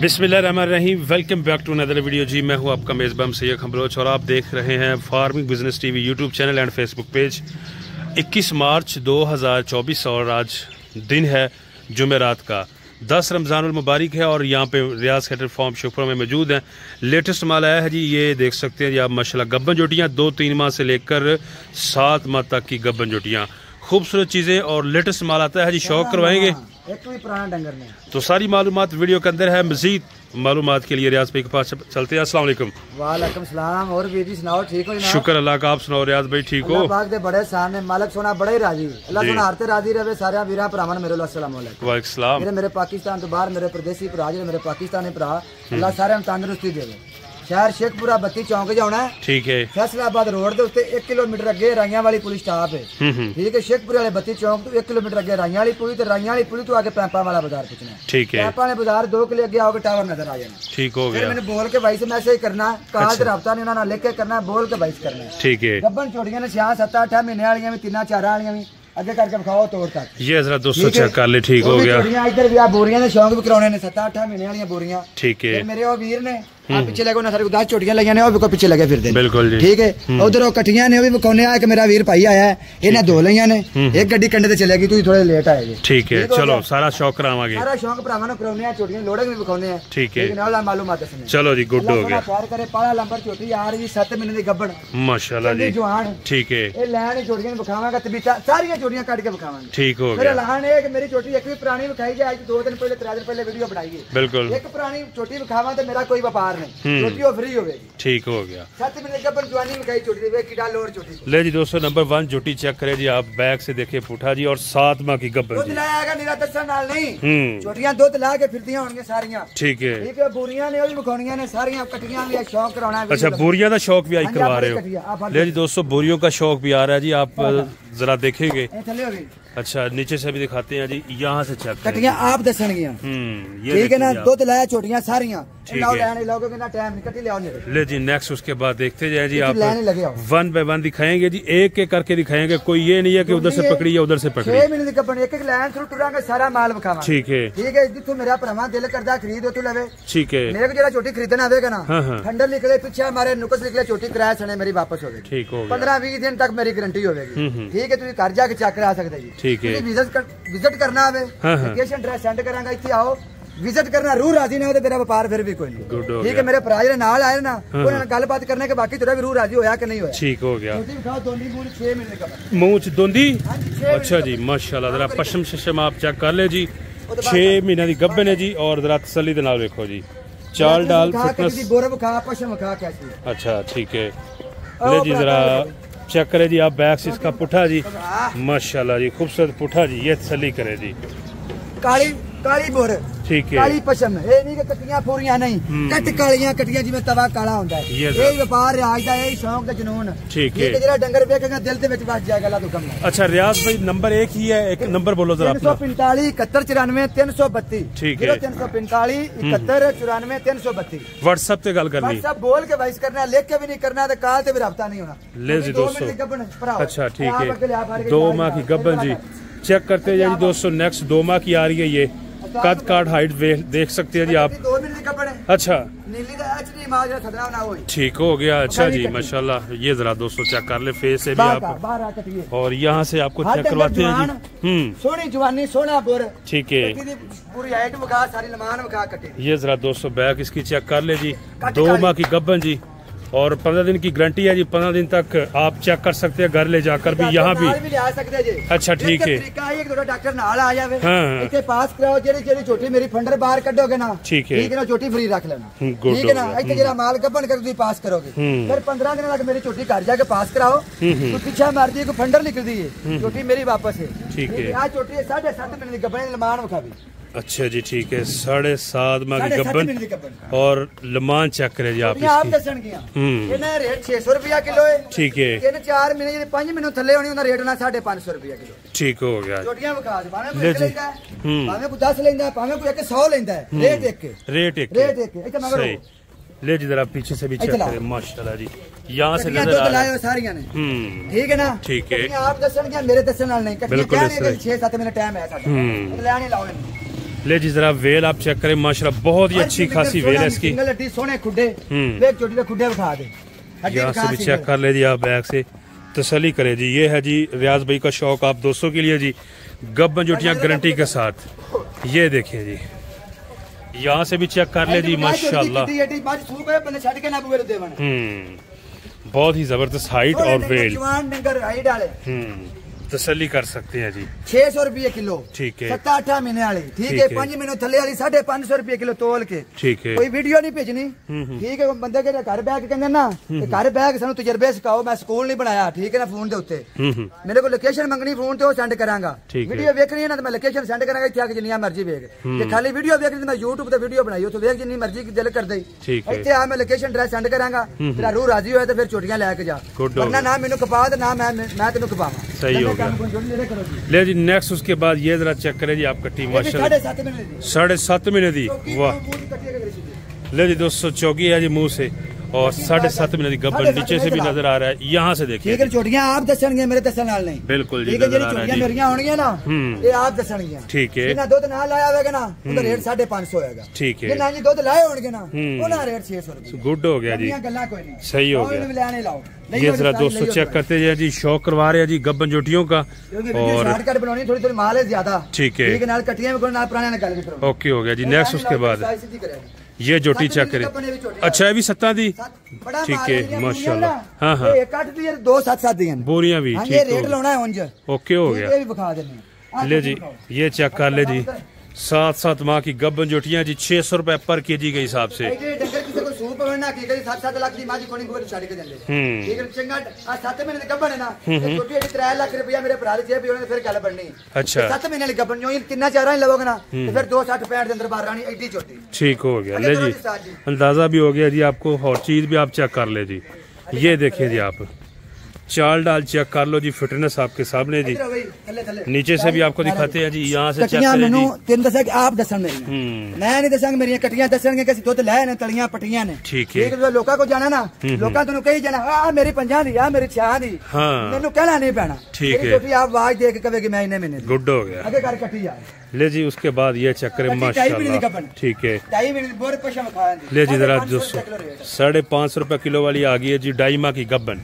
बिस्मिल्लाहिर्रहमानिर्रहीम। Welcome back to another video जी। मैं हूं आपका मेज़बान सैयद खबरोच और आप देख रहे हैं farming business TV YouTube channel and Facebook page. 21 मार्च 2024 और आज दिन है जुमेरात का 10 रमज़ानुल मुबारक है और यहाँ पे रियाज कैटल फार्म शुक्र में मौजूद हैं। लेटेस्ट माल आया है जी, ये देख सकते हैं जी आप माशाल्लाह। गब्बन जोटियाँ 2-3 माह से लेकर 7 माह तक की गब्बन जोटियाँ, खूबसूरत चीज़ें और लेटेस्ट माल आता है जी। शौक करवाएंगे एक भी पुराना डंगर नहीं तो सारी मालूमात वीडियो के अंदर है। मजीद मालूमात के लिए रियाज भाई के पास चलते हैं। अस्सलाम वालेकुम। वालेकुम सलाम। और बीजी सुनाओ, ठीक हो? शुक्र अल्लाह का, आप सुनाओ रियाज भाई, ठीक हो? अल्लाह दे बड़े सामने मालिक सोना बड़े राजी, अल्लाह सोना हरते राजी रहे सारे वीरा भरावां मेरे। अस्सलाम वालेकुम। मेरे पाकिस्तान तो बाहर मेरे प्रदेशी भरा जो मेरे पाकिस्तानी भरा, अल्लाह सारे तंदुरुस्ती देवे। शहर शेखपुरा 32 चौंक जाना है, ठीक है। फैसलाबाद रोड के उत्ते 1 किलोमीटर अगे राइयां वाली पुलिस स्टाप है, ठीक है। शेखपुरे वाले 32 चौंक तो 1 किलोमीटर अगे राइयां वाली पुलिस, तो राइयां वाली पुलिस तो आगे पैंपा वाला बाजार पूछना है, ठीक है। पैंपा वाले बाजार 2 किलो अगे आओगे टावर नजर आ जाना, ठीक हो गया। मैंने बोल के भाई से मैसेज करना है, कहा रब्ता नहीं उन्होंने लिख के करना है, बोल के भाई से करना है, ठीक है। गब्बन छोटियां ने 6-7-8 महीने वाली भी 3-4 वाली भी अगे करके दिखाओ तोड़ तक। ये जरा 200 चेक कर ले, ठीक हो गया। इधर भी बोरियां ने शौक भी कराने ने 7-8 महीने वाली बोरियां, ठीक है। मेरे वो वीर ने पीछे लगे सारे 10 छोटियां लगी ने, वो पीछे लगे फिर बिल्कुल जी, ठीक है। उधर कटियां ने भी विखाने आया कि मेरा वीर भाई आया है, इन्हें 2 लिया ने, एक गड्डी कंडे ते चलेगी, तू थोड़े लेट आएगी, ठीक है। चलो सारा शौक करावांगे, सारा शौक भरावां ने कराउने आ, छोटियां लोड़े भी विखाने हैं, ठीक है। नाल मालूमात दसने। चलो जी, गुड हो गया। प्यार करे पाला लंबर छोटी यार जी 7 महीने दी गब्बन माशाल्लाह जी, जवान, ठीक है। ए लैन छोटियां विखावांगा तबीता सारी छोटियां काट के विखावांगे, ठीक हो गया। मेरा ऐलान है कि मेरी छोटी एक भी पुरानी विखाई जाए, आज 2 दिन पहले 3 दिन पहले वीडियो बनाई है, बिल्कुल। एक पुरानी छोटी विखावां तो मेरा कोई व्यापार नहीं, छोटी फ्री होगी, ठीक हो गया। 7 महीने गब्बन जवानी में कई छोटी वे की डाल और छोटी ले जी। दोस्तों नंबर 1 जोटी चेक करें जी आप, बैक से देखिए पुठा जी और 7 माह की गब्बन दूध लाएगा निरा दसन नाल नहीं, छोटियां दूध ला के फिरतियां होंगे सारियां, ठीक है। ठीक है। बोरियां ने भी मुखानियां ने सारियां कटियां भी शौक कराना है। अच्छा, बोरियां का शौक भी आज करवा रहे हो? ले जी दोस्तों, बोरियों का शौक भी आ रहा है जी, आप जरा देखेंगे। अच्छा, नीचे से भी दिखाते हैं जी, यहाँ से चेक कटियां आप दसणगियां, ठीक है ना। दूध लाया छोटियां सारियां, ले जी। नेक्स्ट उसके बाद देखते जाए जी, आप 1 बाय 1 दिखाएंगे जी, एक एक करके दिखाएंगे। कोई ये नहीं है कि उधर से पकड़ी या उधर से पकड़ी। 6 महीने एक एक लाइन थ्रू टुरांगे, सारा माल विखावा, ठीक है, ठीक है। जितों मेरा भरावां दिल करदा खरीद तू लवे, ठीक है। मेरे को जेड़ा छोटी खरीदना आवेगा ना, ठंडर निकले पीछे हमारे नुकस निकले, छोटी किराया सने मेरी वापस होगी, ठीक हो गया। 15-20 दिन तक मेरी गारंटी होगी, ठीक है। तुम घर जाके चेक करा सकते जी, ठीक है। विजिट करना आवे, लोकेशन एड्रेस सेंड करांगा, इत्थे आओ विजिट करना, रूह राजी ना हो तो मेरा व्यापार फिर भी कोई नहीं, ठीक है। मेरे भरा जो नाल आए ना, उन्होंने गलबात करने के बाकी तेरा भी रूह राजी होया कि नहीं होया, ठीक हो गया। 6 महीने का मुंह च दोंदी, अच्छा जी माशाल्लाह। जरा पशम शशम आप चेक कर ले जी, 6 महीने की गब्बन है जी। और जरा तसल्ली दे नाल देखो जी, चाल डाल फिटनेस बोरब खा पशम खा कैसी, अच्छा ठीक है। ले जी जरा चेक करे जी आप, बैक से इसका पुठा जी माशाल्लाह जी, खूबसूरत पुठा जी, ये तसल्ली करे जी। काली काली बोर, ठीक है। काली पशम ये नहीं कि कटियां पूरियां नहीं, कट कालियां कटियां जिवें तवा काला होंदा है, ये व्यापार रियाज दा, यही शौक दा जुनून, ठीक है। जेड़ा डंगर वेखेगा दिल दे विच बस जाएगा, ला तू कम। अच्छा रियाज भाई, नंबर एक ही है, एक नंबर बोलो जरा अपना। 345 71 94 332, ठीक है। 345 71 94 332 व्हाट्सएप पे गल करनी, व्हाट्सएप बोल के वॉइस करना, लिख के भी नहीं करना, तो कॉल पे भी राब्ता नहीं होना। ले जी दोस्तों, अच्छा ठीक है। 2 माह की गब्बन जी चेक करते जाए जी दोस्तों। नेक्स्ट 2 माह की आ रही है, ये कद काट हाइट देख सकते हैं जी आप, अच्छा ठीक हो गया। अच्छा जी माशाल्लाह, ये जरा दोस्तों चेक कर ले फेस से भी आप, और यहाँ से आपको चेक करवाते हैं जी। सोनी जवानी सोना बोर, ठीक है। पूरी हाइट मुका, सारी लमान मुका कटे। ये जरा दोस्तों बैक इसकी चेक कर ले जी, 2 माह की गब्बन जी, और 15 दिन की गारंटी है जी। 15 दिन तक आप चेक कर सकते हैं, घर ले जाकर भी, यहाँ भी आ सकते हैं जी। अच्छा ठीक है। डॉक्टर नाल आ जावे, इथे पास कराओ, जेडी छोटी मेरी फंडर बाहर कढोगे ना, ठीक है, ठीक है ना, छोटी फ्री रख लेना, ठीक है ना। इथे जेड़ा माल गब्बन कर तुम पास करोगे, फिर 15 दिन तक मेरी छोटी घर जाके पास कराओ, तो पीछे मारती है फंडर निकलती है, छोटी मेरी वापस है, ठीक है। आ छोटी 7.5 महीने की गब्बन लमान विखावी, अच्छा जी ठीक है। 7.5 माह की गब्बन और लमान चेक करे जी आप इसकी, रेट 600 रुपया किलो है, ठीक है। 3-4 महीने 5 महीने थले होनी, रेट होना 550 रुपया किलो, ठीक हो गया। छोटियां विखा दे, भावे कोई 10 लेंदा है, भावे कोई 100 लेंदा है, रेट एक सही। ले जी जरा पीछे से भी चेक करें, माशाल्लाह जी, यहाँ से नजर आ रहा है सारियां ने, ठीक है ना, ठीक है। आप दसन क्या मेरे दसन नाल नहीं, बिल्कुल 6-7 महीने टाइम है साडा, लेने लाओ। ले जी जरा वेल आप चेक करें माशाल्लाह बहुत ही अच्छी खासी वेल है इसकी। सोने खुडे खुडे उठा दे यहाँ से भी चेक कर ले जी आप बैग से तसल्ली करे जी। ये है जी रियाज भाई का शौक आप दोस्तों के लिए जी, गब्बन जोटियां गारंटी के साथ। ये देखिए जी यहाँ से भी चेक कर ले जी माशाल्लाह। बहुत ही जबरदस्त हाइट और वेल। तसल्ली कर सकते हैं जी। 600 रुपये किलो, ठीक है। 7-8 महीने वाली, ठीक है। 5 महीने थले वाली 550 रुपये किलो तोल के, ठीक है। कोई वीडियो नहीं भेजनी, ठीक है। बंदे के घर बैग कहते ना, घर बैग सानू तजर्बे सिखाओ, मैं स्कूल नहीं बनाया, ठीक है ना। फोन के उत्ते मेरे को लोकेशन मंगनी फोन ते सेंड करांगा, वीडियो वेखनी है ना तो मैं लोकेशन सेंड करांगा, इत्थे जिन्नी मर्जी वेख। जे खाली वीडियो वेखनी तो मैं यूट्यूब ते वीडियो बनाई, उतो वेख जिन्नी मर्जी दिल कर दे, इत्थे आ मैं लोकेशन एड्रेस सेंड करांगा। तेरा रूह राजी होए तो फिर चोटियां लेके जा, वरना ना मेनू खपा ते ना मैं तेनू खपावां। सही हो गया। ले जी नेक्स्ट उसके बाद ये जरा चेक करें जी आप कट्टी माशाल्लाह 7.5 महीने दी। वाह ले जी दोस्तों चौकी है जी मुंह से और 7.5 महीने दी गब्बन नीचे से भी नजर आ रहा है। यहाँ से देखिए चोटियां आप दसणगे मेरे दसन नाल नहीं, बिल्कुल जी चोटियां मेरियां होणगियां ना ये आप दसणगियां, ठीक है। जिन्ना दूध ना लाया होगा ना उनका रेट 550 होएगा, ठीक है। जिन्ना जी दूध लाए होणगे ना उनका रेट 600 रुपए। गुड हो गया जी, गल्ला कोई नहीं, सही हो गया। ये जरा दोस्तों चेक करते हैं जी, शौक करवा रहे हैं जी गब्बन जोटियों का। और शॉर्टकट बनानी थोड़ी माल है ज्यादा, ठीक है। ठीक है नाल कटियां में नाल पुराने निकाल के करो। ओके हो गया जी। नेक्स्ट उसके बाद ये जोटी चेक करें। अच्छा ये भी 7 दी, ठीक है माशाल्लाह। हाँ हाँ 2-7 दी बोरियां भी, ये रेट लाना है उंज। ओके हो गया। ले जी ये चेक कर ले जी 7 माह की गब्बन जोटियां जी 600 रुपए पर केजी के हिसाब से। अच्छा 7 महीने गब्बन कितना चारा लगोगे ना तो फिर 260-65 के अंदर बाहर आनी एडी छोटी, ठीक हो गया। ले जी अंदाजा भी हो गया जी आपको, और चीज भी आप चेक कर ले जी। ये देखिए जी आप चाल डाल चेक कर लो जी, फिटनेस आपके सामने जी। नीचे से भी आपको दिखाते हैं जी, यहाँ से चेक करें जी। तीन दस आप दसन मेरी, मैं नहीं दसांगा मेरी कटियां दसणगे कि दुध लै ने तलियां पटियां ने, ठीक है। लोका को जाना ना, लोका तेन कही जाना आ मेरी 50 दी, आ मेरी 6 दी, मैनू कहना नहीं पैना, ठीक है। आप आवाज दे के कहेगी मैं इन्ने महीने, गुड हो गया। आगे कर कटी जा ले जी। उसके बाद ये चक्कर माशाल्लाह, ठीक है। ले जी जरा 550 रुपए किलो वाली आ गई है जी डाई माह की गब्बन।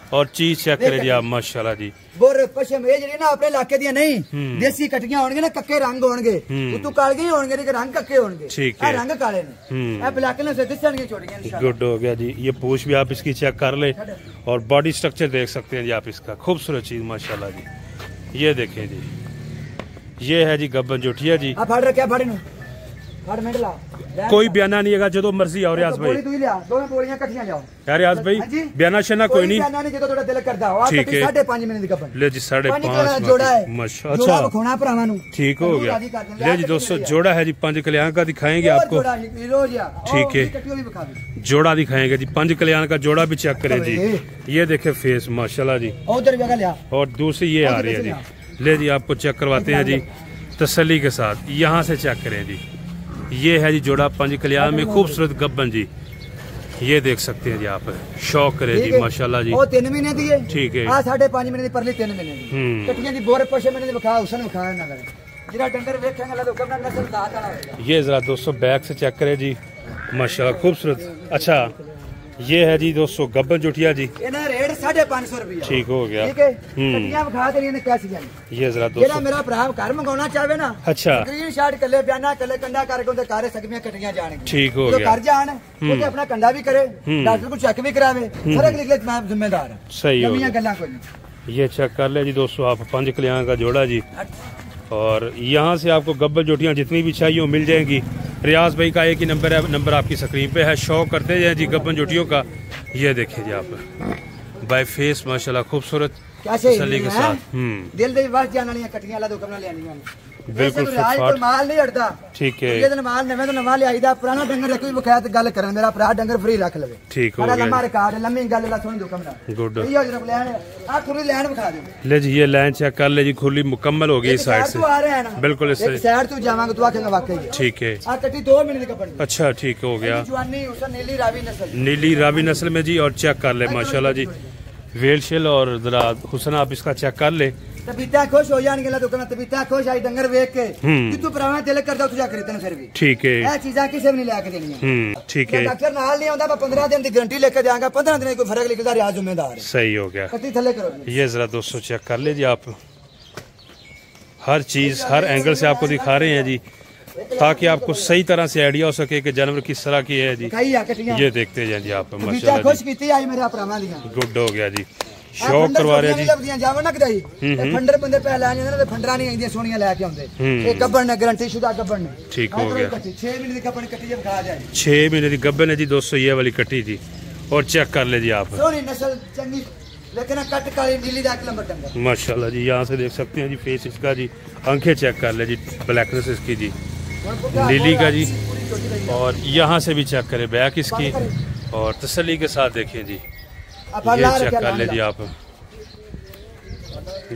और चीज चेक करें जी आप माशाल्लाह जी। बोर पशम ये जी ना अपने इलाके दी नहीं, देसी कटियां होणगे ना, कक्के रंग होणगे, तू कालगे ही होणगे, लेकिन रंग कक्के होणगे, ठीक है। रंग काले ने ए ब्लैक ने से दिसणगे छोड़ियां इंशाल्लाह। गुड हो गया जी। ये पूछ भी आप इसकी चेक कर ले और बॉडी स्ट्रक्चर देख सकते हैं जी आप इसका, खूबसूरत चीज माशाल्लाह जी। ये देखें जी ये है जी गब्बन जोटिया जी। फाड़ रखा फाड़े नु फाड़ मिंट ला, कोई बयाना नहीं है, जो मर्जी आओ रियाज भाई, यार रियाज भाई बयाना शना कोई नहीं, ठीक है। 5.5 महीने दी गब्बन ले जी 5.5 जोड़ा है माशाल्लाह, ठीक हो गया। ले जी दोस्तों जोड़ा है जी 5 कल्याण का दिखाएंगे आपको, ठीक है। जोड़ा दिखाएंगे जी 5 कल्याण का जोड़ा भी चेक करें जी। ये देखे फेस माशाल्लाह जी। और दूसरी ये आ रही है जी। ले जी आपको चेक करवाते हैं जी तसल्ली के साथ, यहाँ से चेक करें जी। ये है जी जोड़ा 5 कल्याण में खूबसूरत गब्बन जी। ये देख सकते हैं जी आप, शौक करे जी माशाल्लाह जी। 3 महीने दी है, ठीक है। 5.5 महीने दी परली 3 महीने दी कटियां दी बोरे पशे महीने दी बखा हुसन बखा ना करे जरा डंगर वेखेंगे ला तो कब ना नस्ल दात आना होगा। ये जरा दोस्तों बैक से चेक करें जी माशाल्लाह खूबसूरत। अच्छा ये है जी दोस्तों गब्बन जोटिया जी, इन्हें रेट 550 रुपया, ठीक हो गया, ठीक है। कटियां बखा दे ने कैसी जानी। ये जरा दोस्तों मेरा भरा घर मंगाना चाहे ना, अच्छा स्क्रीन शॉट कर ले, बयाना कर ले, कंडा करके उनके कारे सकमियां कटियां जाने, ठीक हो गया। घर जान उसे अपना कंडा भी करे, डॉक्टर को चेक भी करावे, सारे के मैं जिम्मेदार हूं, सही हो गया। गल्ला कोई नहीं। ये चेक कर ले जी दोस्तों आप 5 कल्याण का जोड़ा जी। और यहाँ से आपको गब्बन जोटियाँ जितनी भी चाहिए वो मिल जाएंगी। रियाज भाई का एक ही नंबर है, नंबर आपकी स्क्रीन पे है। शौक करते जाए जी गब्बन जोटियों का। ये देखिए जी आप बाय फेस माशाल्लाह खूबसूरत तसल्ली के साथ। दिल दे वास जाना नहीं कटियां ला दो कमना लेनी है, बिल्कुल फिट माल नहीं हटदा, ठीक है। ये दिन माल नवे तो नवा लियाईदा, पुराना डंगर रखो बकायत गल करन, मेरा भरा डंगर फ्री रख लवे, ठीक हो गया। लम्मा रिकॉर्ड लम्मी गल ला सुन दो कमना, गुड। ये जरा लैन आ खुली लैन बखा दो। ले जी ये लैन चेक कर ले जी, खुली मुकम्मल हो गई इस साइड से, बिल्कुल इस साइड तू जावांगे तो आखेंगे वाकई, ठीक है। आ कटी 2 महीने दी कपड़, अच्छा ठीक हो गया। जवानी उस नीली रावी नस्ल, नीली रावी नस्ल में जी। और चेक कर ले माशाल्लाह जी वेल शेल और जरा हुसन आप इसका चेक कर ले। तबीयतां खुश हो जाएंगे ला तो कहना तबीयतां खुश आई डंगर वेख के कि तू भरावा दिल करदा तुझा खरीदन फिर भी ठीक है ये चीजें किसी भी नहीं लेके देनी ठीक है डॉक्टर नाल नहीं आंदा मैं 15 दिन की गारंटी लेके जाऊंगा 15 दिन कोई फर्क निकलदा रियाज जिम्मेदार है सही हो गया कटी थले करो ये जरा दोस्तों चेक कर लीजिए आप हर चीज हर एंगल से आपको दिखा रहे हैं जी ताकि आपको सही तरह से आइडिया हो सके कि जानवर किस तरह की है जी ये देखते जाए जी आप माशाल्लाह गुड हो गया जी शौक करवा रहे जी फंडर बंदे पहले आ जांदे ने फंडरा नहीं आंदियां सोनियां लेके आंदे ये गब्बन ने गारंटी शुदा गब्बन ने ठीक हो गया 6 महीने की गब्बन कट्टी जब खा जाए 6 महीने की गब्बन है जी दोस्तों ये वाली कट्टी जी और चेक कर ले जी आप सोनी नस्ल चंगी लेकिन कट काली नीली दा 1 नंबर डंगर माशाल्लाह जी यहाँ से देख सकते हैं जी फेस इसका जी आंखें चेक कर ले जी ब्लैकनेस इसकी जी नीली का जी और यहाँ से भी चेक करें बैक इसकी और तसल्ली के साथ देखें जी ये चेक कर ले जी आप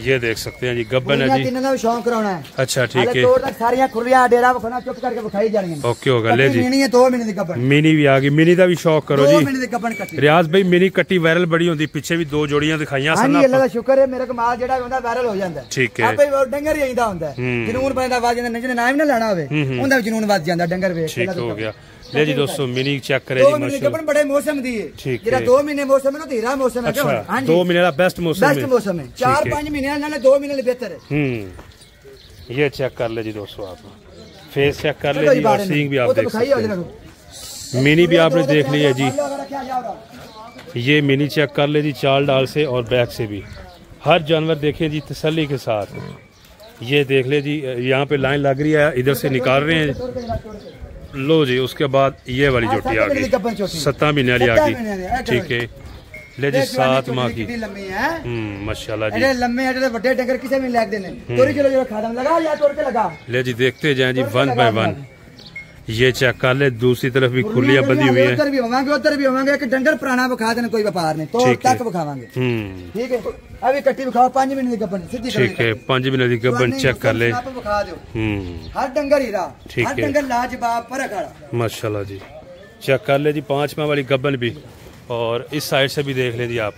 ये देख सकते हैं जी गब्बन है जी शौक कराना है अच्छा ठीक है सारियां खुलियां डेरा वखना चुप करके बखाई जानी ओके होगा ले जी मिनी है 2 महीने दी गब्बन मिनी भी आ गई मिनी दा भी शौक करो जी 2 महीने दी गब्बन कट्टी रियाज भाई मिनी कट्टी वायरल बड़ी होंदी पीछे भी 2 जोड़ियां दिखाईयां सन हां जी अल्लाह दा शुक्र है मेरे को माल जेड़ा होंदा वायरल हो जांदा ठीक है आपे डंगर ही आंदा होंदा जुनून बनदा वाज जांदा नहीं नाम ना लेना होवे ओंदा जुनून वज जांदा डंगर वेख ठीक हो गया ले जी दोस्तों मिनी चेक करे जी माशाल्लाह बड़े मौसम दी है जेड़ा 2 महीने मौसम है ना हीरा मौसम है हां जी 2 महीने का बेस्ट मौसम है 4-5 महीने नाले 2 महीने बेहतर है ये चेक कर ले जी दोस्तों आप फेस चेक कर ले जी और सींग भी आप देख सकते हैं मिनी भी आपने देख ली है जी ये मिनी चेक कर ले जी चाल डाल से और बैक से भी हर जानवर देखें जी तसल्ली के साथ ये देख ले जी यहाँ पे लाइन लग रही है इधर से निकाल रहे हैं लो जी उसके बाद ये वाली जोटी आ गई 7 महीने वाली आ गई ठीक है ले जी 7 माह की माशाल्लाह जी लम्बे बड़े डंगर किसे भी लग देने तोरी किलो जो खादम लगा या तोड़ के लगा ले जी देखते जाएं जी 1 बाय 1 ये चेक कर ले दूसरी तरफ भी खुलियां बंधी हुई है उधर भी होंगे कि डंगर पुराना बखा देने कोई व्यापार नहीं तो तक बखावांगे ठीक है अभी कट्टी बखाओ 5 महीने की गब्बन सीधी ठीक है 5 महीने की गब्बन चेक कर ले बखा दो हर डंगर हीरा हर डंगर लाजवाब परख वाला माशाल्लाह जी चेक कर ले जी 5 माह वाली गब्बन भी और इस साइड से भी देख ले जी आप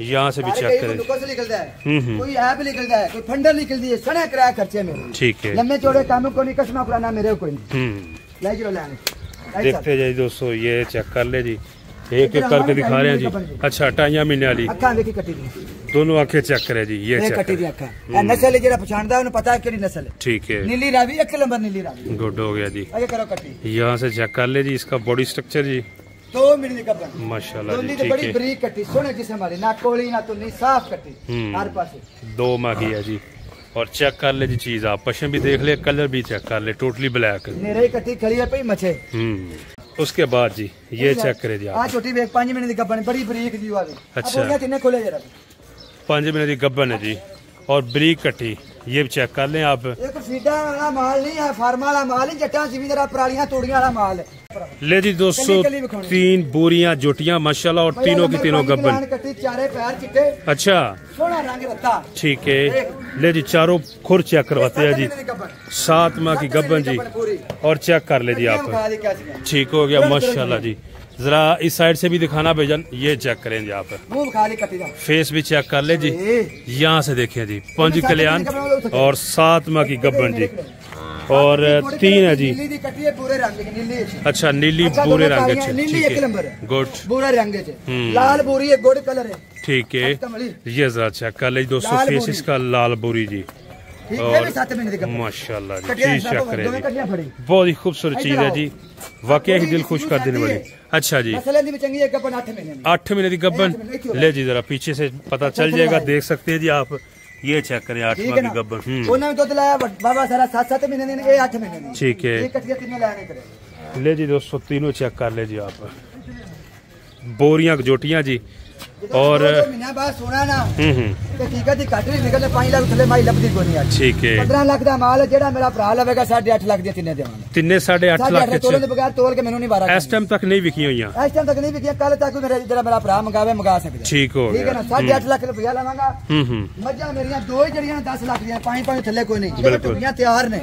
यहाँ से भी चेक करें कोई ऐप निकलता है कोई फंडर निकलती है सड़े किराया खर्चे में ठीक है लंबे चौड़े कामों को नहीं कसमा पुराना मेरे कोई नहीं देखते जाइए दोस्तों ये चेक कर ले जी एक एक करके दिखा रहे हैं जी अच्छा 2 महीने वाली दोनों आंखें चेक करे जी ये नस्ल जेड़ा पहचानदा है पता है केड़ी नस्ल है ठीक है नीली रावी 1 नंबर नीली रावी गुड हो गया जी यहाँ से चेक कर ले जी इसका बॉडी स्ट्रक्चर जी 2 महीने की गब्बन माशाल्लाह जी ठीक है बड़ी बरीक कट्टी सोने जिस्म वाली ना कोली ना तुन्नी साफ कट्टी हर पासे 2 माह की है जी और चेक कर ले जी चीज आप पशम भी देख ले कलर भी चेक कर ले टोटली ब्लैक मेरे कट्टी खड़ी है पे मछे उसके बाद जी ये चेक करे जी आप छोटी 5 महीने की गब्बन बड़ी बरीक जी वाली अच्छा कितने खोले जरा 5 महीने की गब्बन है जी और बरीक कट्टी ये चेक कर लें आप एक फीडा वाला माल नहीं है फार्मा वाला माल ही जट्टा जिमींदार परालियां तोड़ियां वाला माल है ले जी दोस्तों 3 बोरियां जोटियां माशाल्लाह और तीनों की तीनों गब्बन चारे पैर चिट्टे अच्छा सोना रंग रत्ता ठीक है ले जी चारों खुर चेक करवाते हैं जी 7 माह की गब्बन जी और चेक कर ले जी आप ठीक हो गया माशाल्लाह जी जरा इस साइड से भी दिखाना भेजन ये चेक करें जी आप फेस भी चेक कर ले जी यहाँ से देखें जी 5 कल्याण और 7 माह की गब्बन जी और 3 है जी अच्छा नीली पूरे रंग गुड पूरे रंग लाल बोरी है गुड कलर है ठीक है ये जरा चेक कर ले दोस्तों फेस इसका लाल बोरी जी और माशाल्लाह जी चीज चेक करें बहुत ही खूबसूरत चीज है जी वाकई ही दिल खुश कर देने वाली अच्छा जी 8 महीने की गब्बन ले जी जरा पीछे से पता चल जाएगा देख सकते हैं जी आप ये चेक करें 8 माह की गब्बन बाबा सारा 7 महीने 8 महीने ठीक है ले जी दोस्तों तीनों चेक कर ले जी आप बोरियां जोटियां जी और सोना ना ठीक है 15 लाख का माल जेड़ा मेरा भरा लवेगा 8.5 लाख दी तिन्ने देवांगे तिन्ने 8.5 लाख तोड़ दे बगैर तोड़ के मेनू नहीं बारा इस टाइम तक नहीं विकी होईयां इस टाइम तक नहीं विकी कल तक मेरा जेड़ा मेरा भरा मंगावे मंगा सकदा ठीक हो ठीक है ना 8.5 लाख रुपया लवांगा मज्जा मेरियां दो ही जड़ियां 10 लाख दी 5 थल्ले कोई नहीं जेड़ा टुकियां तैयार ने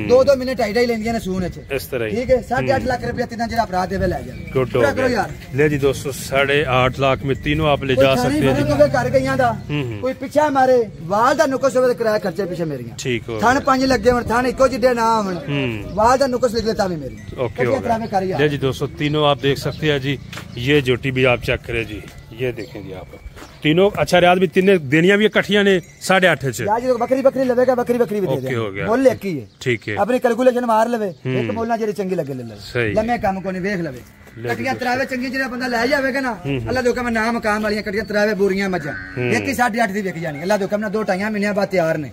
2 महीने 2.5 लेंदियां ने सून च इस तरह ठीक है 8.5 लाख रुपया तिन्ना जेड़ा भरा देवे ले जा गुड हो गया ले जी दोस्तों 8.5 लाख में तीनों आप ले जा सकते हैं जी। कर गईयां दा कोई पीछे मारे वाल दा नुकस होवे किराया खर्चे पीछे मेरियां ठीक हो थान 5 लगे होण थान इको जिडे ना होण वाल दा नुकस निकले ता भी मेरी ओके हो गया। ले जी दोस्तों तीनों आप देख सकते हैं जी। ये जोटी भी आप चेक करें जी, ये देखें जी आप तीनों। अच्छा रियाज भी तीन देनिया भी इकट्ठियां ने 8.5 च यार बकरी बकरी लेवेगा बकरी बकरी भी दे दे हो गया मोल एक ही है ठीक है। अपनी कैलकुलेशन मार लेवे एक मोलना जेडी चंगी लगे ले ले लम्मे काम को नहीं देख लेवे कटियां तरावे चंगी जेड़ा बंदा ले जावेगा ना अल्लाह दोका में नाम काम वाली कटियां तरावे बोरियां मजा एक ही 8.5 दी विक जानी अल्लाह दोका में 2-2.5 महीने बाद तैयार ने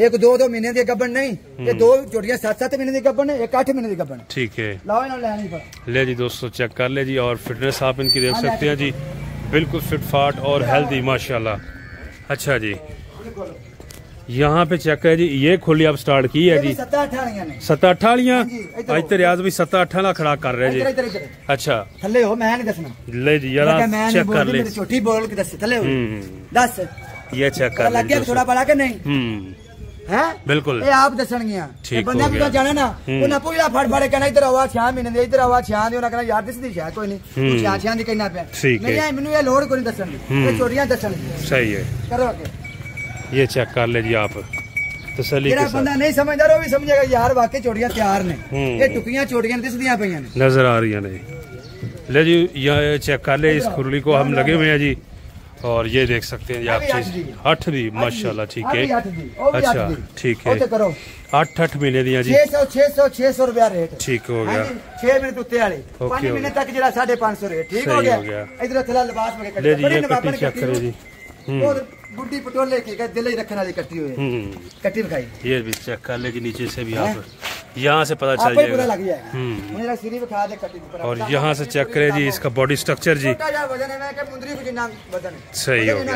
एक 2-2 महीने दी गब्बन नहीं ये 2 जोटियां 7-7 महीने दी गब्बन है एक 8 महीने दी गब्बन ठीक है। लाओ इन्हों लेनी पर ले जी दोस्तों चेक कर ले जी। और फिटनेस आप इनकी देख सकते हैं जी, बिल्कुल फिट फाट और हेल्दी माशाल्लाह। अच्छा जी यहाँ पे चेक है जी, ये खोली आप स्टार्ट की है जी 7-8 वालियां आज तो रियाज भी 7-8 वाला खड़ा कर रहे जी। अच्छा थल्ले हो मैं नहीं दसना ले जी यार चेक कर ले छोटी बोल के दस थल्ले हो दस ये चेक कर लग गया थोड़ा बड़ा के नहीं है बिल्कुल ये आप दसणगियां बंदा भी जाने ना उन्हें पूरा फड़ फड़ कहना इधर आवा 6 महीने दे इधर आवा 6 दे उन्हें कहना यार दिसदी है कोई नहीं 6 दी कहना पे नहीं मैनू ये लोड कोई दसण दी ये छोटियां दसण दी सही है करो आगे ये चेक कर ले जी आप तसल्ली के साथ। बंदा नहीं समझदा वो भी समझेगा यार वाकई चोटियां तैयार ने ये टुकियां चोटियां दिसदियां पईयां ने नजर आ रही ने। ले जी ये चेक कर ले इस खुरली को हम लगे हुए हैं जी। और ये देख सकते हैं जी आप चीज 8 भी माशाल्लाह ठीक है। अच्छा ठीक है 8 महीने दियां जी 600 रुपया रेट ठीक हो गया 6 महीने तो उत्ते वाले 5 महीने तक जेड़ा 550 रेट ठीक हो गया। इधर थला लिबास में ले जी ये कट्टी चेक करें जी और बुड्ढी पटोले की दिल ही रखने वाली कट्टी हुई कट्टी दिखाई ये भी चेक कर ले जी नीचे से भी आप यहाँ से पता चल जाएगा मेरा सिरी दिखा दे कट्टी और यहाँ से चेक करें जी इसका बॉडी स्ट्रक्चर जी वजन है कि मुंदरी को जितना वजन सही हो गया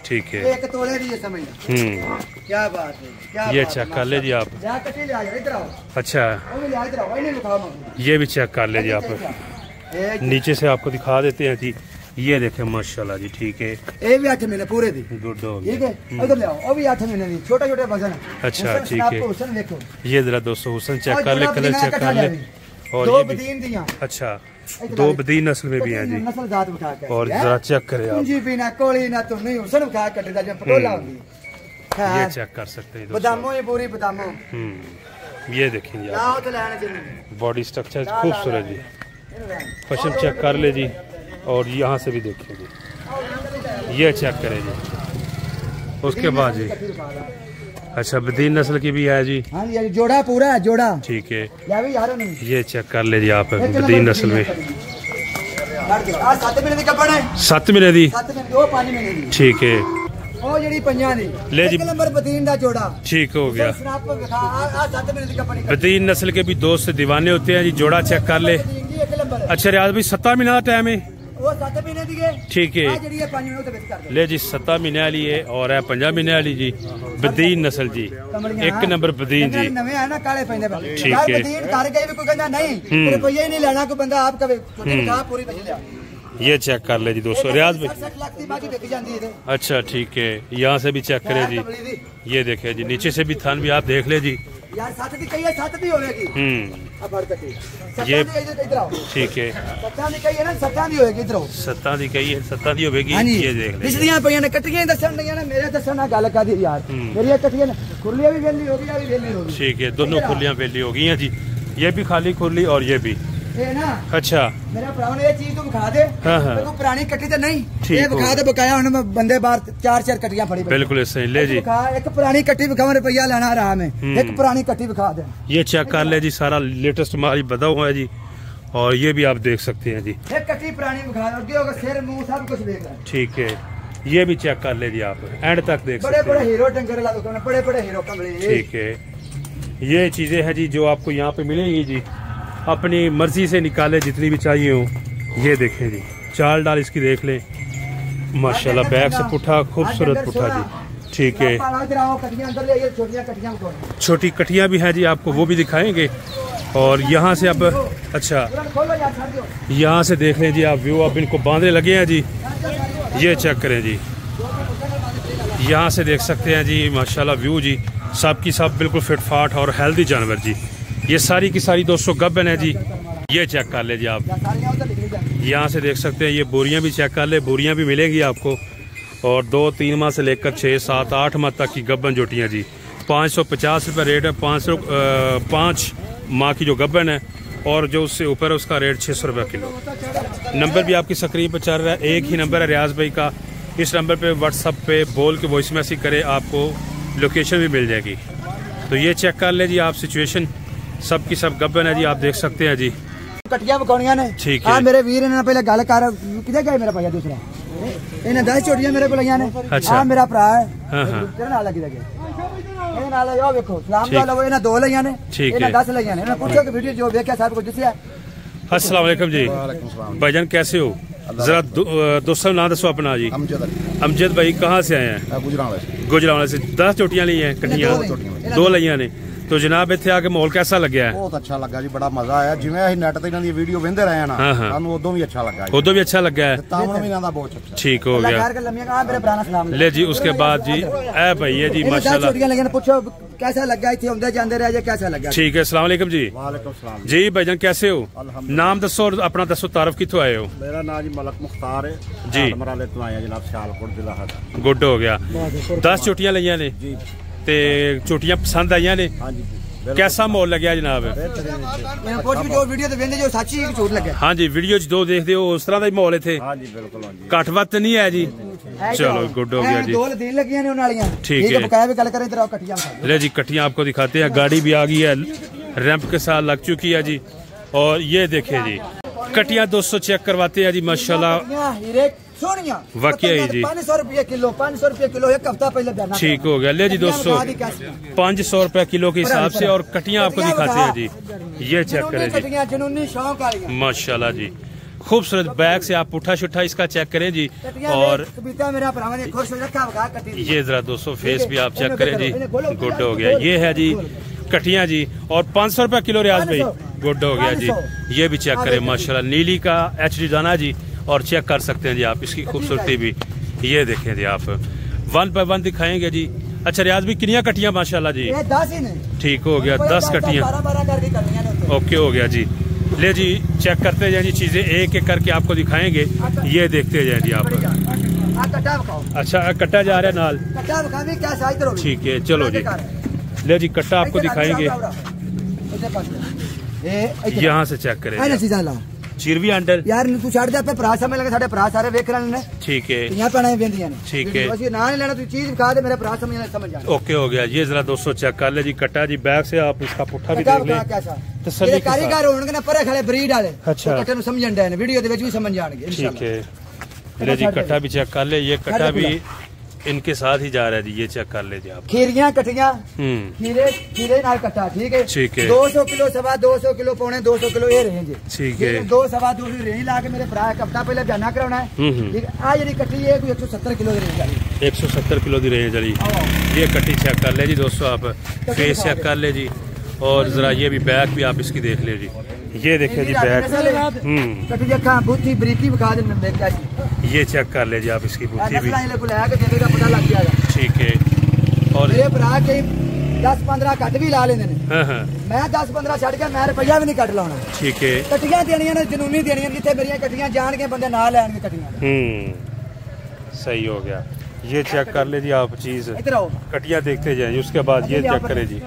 ठीक है एक तोले दी समझ क्या बात है क्या ये चेक कर ले जी आप कट्टी ले आ इधर आओ। अच्छा इधर आओ इन्हें दिखाओ ये भी चेक कर ले जी आप नीचे से आपको दिखा देते हैं जी। ये देखे माशाल्लाह जी ठीक है ये भी 8 महीने पूरे दी गुड हो गया ठीक है इधर ले आओ वो भी 8 महीने दी छोटा छोटा वजन है। अच्छा ठीक है हुसन देखो ये जरा दोस्तों हुसन चेक कर ले कलर चेक कर ले और ये बदीन दियां अच्छा 2 बदीन नस्ल में भी हैं जी नस्ल जात उठा के और जरा चेक करें आप जी बिना कोली ना तो नहीं हुसन उठा कटे दा जब पटोला होगी ये चेक कर सकते हैं दोस्तों बादामो ये पूरी बादामो ये देखें जी आओ तो लेने चाहिए बॉडी स्ट्रक्चर खूबसूरत जी पश्चिम चेक कर ले जी। और यहाँ से भी देखिए जी ये चेक करें जी उसके बाद जी अच्छा बदीन नस्ल की भी है जी जोड़ा पूरा है जोड़ा ठीक है ये चेक कर ले जी आप बदीन नस्ल में 7 महीने दी ठीक है ले जी नंबर बदीन दा जोड़ा ठीक हो गया। बदीन नस्ल के भी दोस्त दीवाने होते हैं जी जोड़ा चेक कर ले। अच्छा रियाज भाई 7 महीने का टाइम है ठीक है ले जी 7 महीने वाली है और है 5 महीने वाली जी बदीन नस्ल जी 1 नंबर बदीन जी ठीक है। ये चेक कर ले जी दोस्तों रियाज भाई अच्छा ठीक है यहाँ से भी चेक करें जी ये देखे जी नीचे से भी थान भी आप देख ले जी यार 7 दी कही है 7 दी होगी ये ठीक है 7 दी कही है ना 7 दी होगी इधर 7 दी कही है 7 दी होगी ये देख ले इसलिए पईयां ने कटियां दसन दी ना मेरे दसन ना गल कर दी यार मेरी कटियां खुरलियां भी वेली होगी या भी वेली होगी ठीक है दोनों खुरलियां वेली होगी हैं जी ये भी खाली खुरली और ये भी ये ना अच्छा मेरा भरा ने ये चीज तुम खा दे तो पुरानी कट्टी तो नहीं ये बखा दे बकाया हुन बंदे बाहर 4 कट्टियां फड़ी बिल्कुल सही ले जी एक पुरानी कट्टी बखा रुपया लेना आराम है एक पुरानी कट्टी बखा दे ये चेक कर ले जी सारा लेटेस्ट माल बदा हुआ है जी और ये भी आप देख सकते हैं जी एक कट्टी पुरानी बखा दो होगा सिर मुंह सब कुछ देख रहा है ठीक है ये भी चेक कर ले जी आप एंड तक देख सकते हैं बड़े हीरो डंगर ला दुकान बड़े हीरो कमले ठीक है ये चीजें हैं जी जो आपको यहाँ पे मिलेंगी जी अपनी मर्जी से निकाले जितनी भी चाहिए हो। ये देखें जी चाल डाल इसकी देख ले माशाल्लाह बैक से पुठा खूबसूरत पुठा जी ठीक है। छोटी कटियां भी हैं जी आपको वो भी दिखाएंगे और यहाँ से अब अच्छा यहाँ से देख लें जी आप व्यू अब इनको बांधने लगे हैं जी ये चेक करें जी यहाँ से देख सकते हैं जी माशाल्लाह व्यू जी सब की सब बिल्कुल फिट फाट और हेल्दी जानवर जी ये सारी की सारी दोस्तों गब्बन है जी ये चेक कर ले जी आप, यहाँ से देख सकते हैं। ये बोरियां भी चेक कर ले, बोरियां भी मिलेंगी आपको। और 2-3 माह से लेकर 6, 7, 8 माह तक की गब्बन जोटियाँ जी। 550 रुपये रेट है। 5 माह की जो गब्बन है और जो उससे ऊपर है उसका रेट 600 रुपये किलो। नंबर भी आपकी स्क्रीन पर चल रहा है, एक ही नंबर है रियाज भाई का। इस नंबर पे व्हाट्सअप पे बोल के वॉइस मैसेज करे, आपको लोकेशन भी मिल जाएगी। तो ये चेक कर ले जी आप सिचुएशन, सब की सब गब्बन है जी, आप देख सकते हैं जी। कटिया बकाउनियां ने, ठीक है मेरे वीर ने पहले गल कर किधर गया मेरा भैया दूसरा, इन्हें 10 चोटियां मेरे को लगियां ने। अच्छा मेरा भरा है, हां तेरे नाल किधर गया, ये नाल यो देखो सलाम लो, इन्हें 2 लगियां ने, इन्हें 10 लगियां ने। इन्हें पूछो कि वीडियो जो देखा सब कुछ दिसया। अस्सलाम वालेकुम जी। भाईजान कैसे हो? जरा दोस्तों नाम दसो अपना जी। अमजद भाई कहाँ से आए हैं? गुजरावाला से। 10 चोटियां ली हैं कटियां, 2 लइयां ने। तो जनाब इत्थे आके माहौल कैसा लग्या है? बहुत अच्छा लगा जी, बड़ा मजा आया। जिवें ਅਸੀਂ ਨੈਟ ਤੇ ਇਹਨਾਂ ਦੀ ਵੀਡੀਓ ਵੇਖਦੇ ਰਹੇ ਨਾ, ਸਾਨੂੰ ਉਦੋਂ ਵੀ अच्छा लगा। उਦੋਂ भी अच्छा लगा है, तावन भी ਇਹਨਾਂ बहुत अच्छा। ठीक हो गया। ले जी उसके बाद जी ए भाई है जी माशाल्लाह। पूछो कैसा लगा, इत्थे आंदे जांदे रहे कैसा लगा? ठीक है, अस्सलाम वालेकुम जी। वालेकुम सलाम जी। भाईजान कैसे हो? नाम दसो और अपना दसो, तारफ किथों आए हो? मेरा नाम जी मलक मुख्तार है जी, मराले तो आया जनाब, सियालकोट जिला है। गुड हो गया। 10 चोटियां लइयां ने ते चोटियां पसंद आईयां ने। हां जी, कैसा माहौल लग्या जनाब? कुछ भी जो वीडियो ते वेंदे जो सच्ची एक झूठ लगे। हाँ जी, वीडियो च जो देखते हो उस तरह का ही माहौल इत्थे। हां जी बिल्कुल, हां जी घट वत नहीं है जी। चलो गुड हो गया जी। 2 दिन लगियां ने उन वालियां, ठीक है। बकाया भी गल करें इधर आओ कटियां। ले जी कटियां आपको दिखाते हैं, गाड़ी भी आ गई है, रैंप के साथ लग चुकी है जी। और ये देखे जी कटियां 200 चेक करवाते हैं जी माशाल्लाह, वाकई जी। 500 रुपये किलो, 500 रुपये किलो, एक हफ्ता पहले बयाना। ठीक हो गया। ले जी 500 रुपए किलो के हिसाब से। और कटियां आपको दिखाते हैं जी, ये चेक करें जी माशाल्लाह जी, खूबसूरत। बैग से आप पुठा शुठा इसका चेक करें जी। और ये जरा 200 फेस भी आप चेक करें जी, गुड हो गया। ये है जी कटियां जी। और 500 रुपए किलो रियाज भाई, गुड हो गया जी। ये भी चेक करें माशाल्लाह, नीली का HD दाना जी। और चेक कर सकते हैं जी आप इसकी खूबसूरती भी, ये देखें जी आप 1 by 1 दिखाएंगे जी। अच्छा रियाज भी कितनी कटियां माशाल्लाह जी? 10 ही ने। ठीक हो गया, 10 कटियां, ओके हो गया जी। ले जी चेक करते जाए जी, चीजें एक एक करके आपको दिखाएंगे, ये देखते जाए जी आप। अच्छा कट्टा जा रहा है नाल, ठीक है चलो जी। ले जी कट्टा आपको दिखाएंगे, यहाँ से चेक करें। चिरवी अंडर यार तू छड़ दे, पे भरा समय लगे, साडे भरा सारे वेख रहे ने। ठीक है, यहाँ पे आने वेंदियां ने। ठीक है, बस ये ना नहीं लेना, तू चीज दिखा दे, मेरे भरा समझ जाए। ओके हो गया। ये जरा 200 चेक कर ले जी कट्टा जी। बैग से आप इसका पुट्ठा भी देख लें, तसल्ली के साथ। कारीगर होणगे ना परे खड़े ब्रीड वाले, अच्छा कट्टे नु समझण दे ने, वीडियो दे विच भी समझ जाणगे इंशाल्लाह। ठीक है। ले जी कट्टा भी चेक कर ले, ये कट्टा भी इनके साथ ही जा रहा है जी, ये चेक कर ले जी आप। खीरियां कटियां, खीरे नाल कट्टा, ठीक है। ठीक है। 200 किलो, 250 किलो, पौने 200 किलो ये रेंज है। ठीक है। 2-2.5 रेंज ला के मेरे भरा एक हफ्ता पहले बयाना कराना है, ठीक है। आ जी कट्टी है 170 किलो की रेंज वाली, 170 किलो की रेंज वाली ये कट्टी चेक कर ले जी दोस्तों आप। फेस चेक कर ले जी। और जरा ये भी बैग भी आप इसकी देख ले जी, ये देखे जी बैग। बुद्धि बरीकी दिखा दे कैसी, ये चेक कर ले जी आप इसकी बुद्धि भी, पता लग जाएगा। ठीक है। और मेरे भरा के 10-15 कट भी ला लेंगे, मैं 10-15 छड़ के मैं रुपया भी नहीं कट लाना। ठीक है। कटियां देनियां ने, जनूनी देनियां, जिथे मेरी कटियां जान के बंदे ना लैन कटियां। सही हो गया। ये चेक कर ले जी आप चीज, कटियां देखते जाए, उसके बाद ये चेक करें जी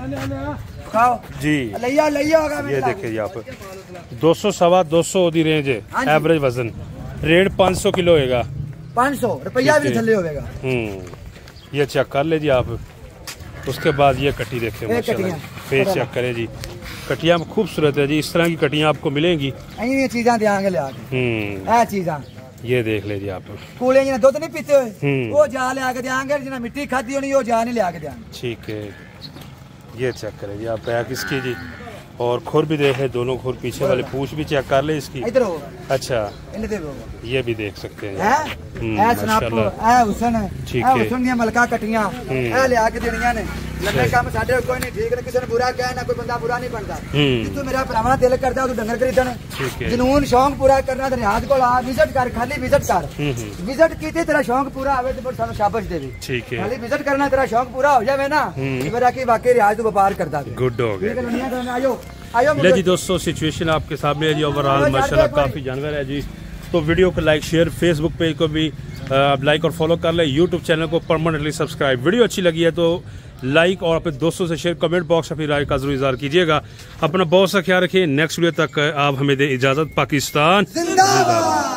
जी। ये देखे जी आप 200-2.25 दी रेंज है, एवरेज वजन। रेट 500 किलो होगा, 500 रुपया भी थल्ले होगा। ये चेक कर ले जी आप। उसके बाद ये कटी देखे माशाल्लाह, फेस चेक करें जी। कटियां खूबसूरत है जी, इस तरह की कटियां आपको मिलेंगी। चीजा देंगे लिया चीजा, ये देख ले जी आप। कूले जिन्हें दूध नहीं पीते हुए वो जा लिया के देंगे, जिन्हें मिट्टी खाती होनी वो जा नहीं लिया के देंगे। ठीक है। ये चेक करें जी आप बैक इसकी जी। और खुर भी देखे, दोनों खुर पीछे वाले पूछ भी चेक कर ले इसकी। अच्छा ये भी देख सकते हैं माशाल्लाह। ठीक है। मलका कटियां लिया के देनियां ने, लम्बे काम साडे कोई नहीं, ठीक है। किसी ने बुरा कहा ना, कोई बंदा बुरा नहीं बनता। जितों मेरा भरावा दिल करता तू डंगर खरीदन, जनून शौक पूरा करना, रियाज को आ विजिट कर, खाली विजिट कर। विजिट की तेरा शौक पूरा आवे तो सानू शाबाश देवी। ठीक है। खाली विजिट करना, तेरा शौक पूरा हो जाए ना, मेरा की वाकई रियाज तू व्यापार करता। गुड हो गया। ले जी दोस्तों, सिचुएशन आपके सामने है जी। ओवरऑल माशाल्लाह काफ़ी जानवर है जी। तो वीडियो को लाइक शेयर, फेसबुक पेज को भी आप लाइक और फॉलो कर लें, यूट्यूब चैनल को परमानेंटली सब्सक्राइब। वीडियो अच्छी लगी है तो लाइक और अपने दोस्तों से शेयर, कमेंट बॉक्स अपनी राय का जरूर इज़हार कीजिएगा। अपना बहुत सा ख्याल रखिए। नेक्स्ट वीडियो तक आप हमें दें इजाज़त। पाकिस्तान जिंदाबाद।